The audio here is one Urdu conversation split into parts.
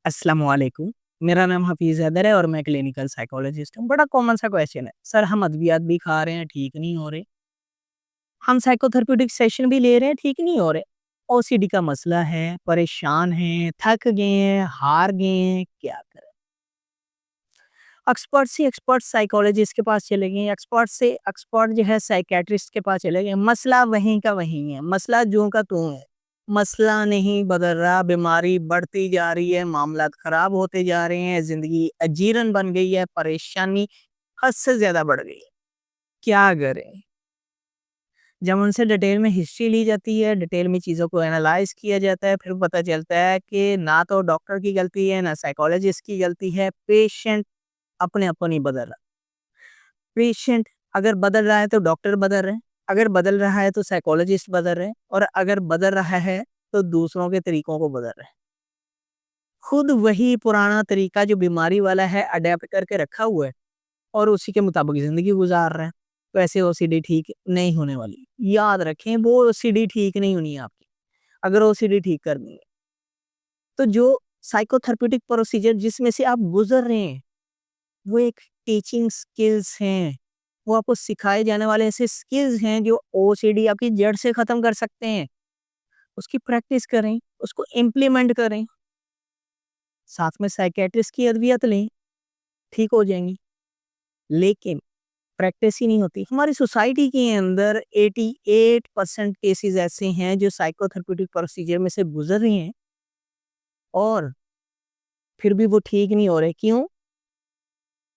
السلام علیکم، میرا نام حفیظ حیدر ہے اور میں کلینیکل سائیکالوجسٹ ہوں۔ بڑا کامن سا کویسچن ہے، سر ہم ادویات بھی کھا رہے ہیں ٹھیک نہیں ہو رہے، ہم سائیکو تھراپیوٹک سیشن بھی لے رہے ہیں ٹھیک نہیں ہو رہے، او سی ڈی کا مسئلہ ہے، پریشان ہیں، تھک گئے ہیں، ہار گئے ہیں، کیا کریں؟ ایکسپرٹ سائیکالوجسٹ کے پاس چلے گئے، ایکسپرٹ جو ہے سائیکیٹرسٹ کے پاس چلے گئے، مسئلہ وہیں کا وہیں ہے، مسئلہ جو کا تو ہے، مسئلہ نہیں بدل رہا، بیماری بڑھتی جا رہی ہے، معاملات خراب ہوتے جا رہے ہیں، زندگی اجیرن بن گئی ہے، پریشانی حد سے زیادہ بڑھ گئی ہے، کیا کریں؟ جب ان سے ڈیٹیل میں ہسٹری لی جاتی ہے، ڈیٹیل میں چیزوں کو اینالائز کیا جاتا ہے، پھر پتہ چلتا ہے کہ نہ تو ڈاکٹر کی غلطی ہے نہ سائیکالوجسٹ کی غلطی ہے، پیشنٹ اپنے نہیں بدل رہا۔ پیشنٹ اگر بدل رہا ہے تو ڈاکٹر بدل رہے ہیں، اگر بدل رہا ہے تو سائیکالوجسٹ بدل رہے ہیں، اور اگر بدل رہا ہے تو دوسروں کے طریقوں کو بدل رہے ہیں۔ خود وہی پرانا طریقہ جو بیماری والا ہے اڈیپٹ کر کے رکھا ہوا ہے اور اسی کے مطابق زندگی گزار رہے ہیں، تو ایسے او سی ڈی ٹھیک نہیں ہونے والی۔ یاد رکھیں، وہ او سی ڈی ٹھیک نہیں ہونی ہے آپ کی۔ اگر او سی ڈی ٹھیک کرنی ہے تو جو سائیکو تھراپیوٹک پروسیجر جس میں سے آپ گزر رہے ہیں، وہ ایک ٹیچنگ سکلز ہیں، وہ آپ کو سکھائے جانے والے ایسے سکلز ہیں جو او سی ڈی آپ کی جڑ سے ختم کر سکتے ہیں۔ اس کی پریکٹس کریں، اس کو امپلیمنٹ کریں، ساتھ میں سائیکیٹرسٹ کی ادویات لیں، ٹھیک ہو جائیں گی۔ لیکن پریکٹس ہی نہیں ہوتی۔ ہماری سوسائٹی کے اندر 88% کیسز ایسے ہیں جو سائیکو تھراپیوٹک پروسیجر میں سے گزر رہے ہیں اور پھر بھی وہ ٹھیک نہیں ہو رہے۔ کیوں؟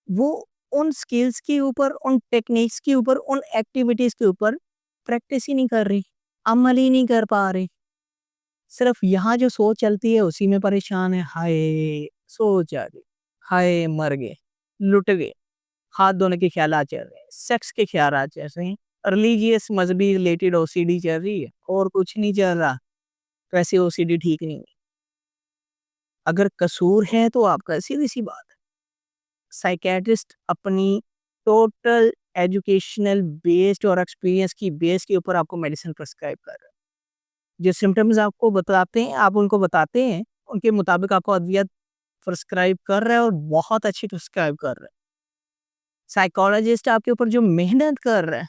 وہ ان سکلز کے اوپر، ان ٹیکنیکس کے اوپر، ان ایکٹیویٹیز کے اوپر پریکٹس ہی نہیں کر رہی، عمل ہی نہیں کر پا رہے۔ صرف یہاں جو سوچ چلتی ہے اسی میں پریشان ہے، ہائے سوچ آ گئی، ہائے مر گئے، لٹ گئے، ہاتھ دھونے کے خیالات چل رہے ہیں، سیکس کے خیالات چل رہے ہیں، ریلیجیس مذہبی ریلیٹڈ او سی ڈی چل رہی ہے اور کچھ نہیں چل رہا، تو ایسے او سی ڈی ٹھیک نہیں ہے۔ اگر قصور ہے تو آپ کا سیدھی سی بات ہے، سائیکیٹرسٹ اپنی ٹوٹل ایجوکیشنل بیسڈ اور ایکسپیرینس کی بیس کے اوپر آپ کو میڈیسن پرسکرائب کر رہا ہے۔ جو سمٹمز آپ کو بتاتے ہیں، آپ ان کو بتاتے ہیں، ان کے مطابق آپ کو ادویات پرسکرائب کر رہا ہے اور بہت اچھی پرسکرائب کر رہا ہے۔ سائیکالوجسٹ آپ کے اوپر جو محنت کر رہا ہے،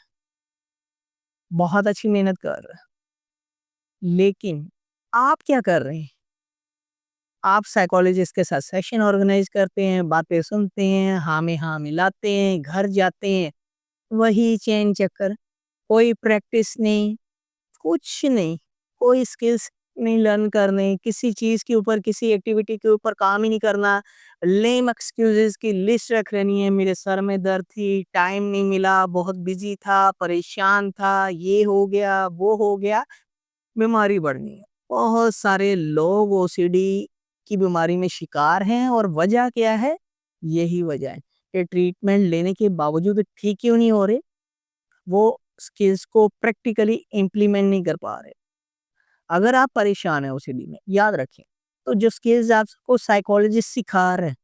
بہت اچھی محنت کر رہا ہے، لیکن آپ کیا کر رہے ہیں؟ آپ سائیکالوجسٹ کے ساتھ سیشن آرگنائز کرتے ہیں، باتیں سنتے ہیں، ہاں میں ہاں ملاتے ہیں، گھر جاتے ہیں، وہی چین چکر، کوئی پریکٹس نہیں، کچھ نہیں، کوئی سکلز نہیں لرن کرنے، کسی چیز کے اوپر، کسی ایکٹیویٹی کے اوپر کام ہی نہیں کرنا، لیم ایکسکیوزز کی لسٹ رکھ رہنی ہے، میرے سر میں درد تھی، ٹائم نہیں ملا، بہت بیزی تھا، پریشان تھا، یہ ہو گیا، وہ ہو گیا، بیماری بڑھنی ہے۔ بہت سارے لوگ او سی ڈی کی بیماری میں شکار ہیں، اور وجہ کیا ہے؟ یہی وجہ ہے کہ ٹریٹمنٹ لینے کے باوجود ٹھیک کیوں نہیں ہو رہے؟ وہ سکلز کو پریکٹیکلی امپلیمنٹ نہیں کر پا رہے۔ اگر آپ پریشان ہیں او سی ڈی میں، یاد رکھیں، تو جو سکلز آپ کو سائیکالوجسٹ سکھا رہے ہیں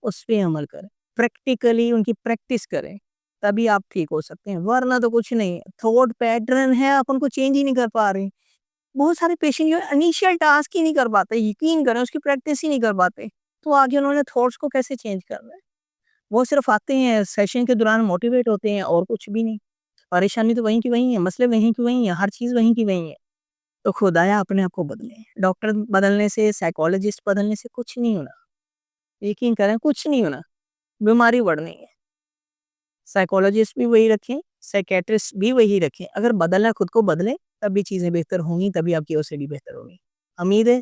اس پہ عمل کریں، پریکٹیکلی ان کی پریکٹس کریں، تبھی آپ ٹھیک ہو سکتے ہیں، ورنہ تو کچھ نہیں ہے۔ تھاٹ پیٹرن ہے، آپ ان کو چینج ہی نہیں کر پا رہے۔ بہت سارے پیشنٹ جو انیشیل ٹاسک ہی نہیں کر پاتے، یقین کریں اس کی پریکٹس ہی نہیں کر پاتے، تو آگے انہوں نے تھاٹس کو کیسے چینج کرنا ہے؟ وہ صرف آتے ہیں سیشن کے دوران موٹیویٹ ہوتے ہیں اور کچھ بھی نہیں۔ پریشانی تو وہیں کی وہیں ہے، مسئلے وہیں کی وہیں ہیں، ہر چیز وہیں کی وہیں ہے۔ تو خدایا اپنے آپ کو بدلیں۔ ڈاکٹر بدلنے سے، سائیکالوجسٹ بدلنے سے کچھ نہیں ہونا، یقین کریں کچھ نہیں ہونا، بیماری بڑھنی ہے۔ سائیکالوجسٹ بھی وہی رکھیں، سائیکیٹرسٹ بھی وہی رکھیں، اگر بدلنا خود کو بدلیں تبھی چیزیں بہتر ہوں گی، تبھی آپ کی او سی ڈی بہتر ہوگی۔ امید ہے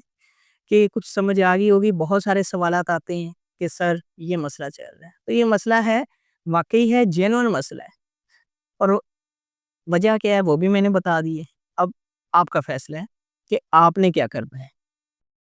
کہ کچھ سمجھ آ گئی ہوگی۔ بہت سارے سوالات آتے ہیں کہ سر یہ مسئلہ چل رہا ہے، تو یہ مسئلہ ہے، واقعی ہے، جینوئن مسئلہ ہے، اور وجہ کیا ہے وہ بھی میں نے بتا دی ہے۔ اب آپ کا فیصلہ ہے کہ آپ نے کیا کرنا ہے۔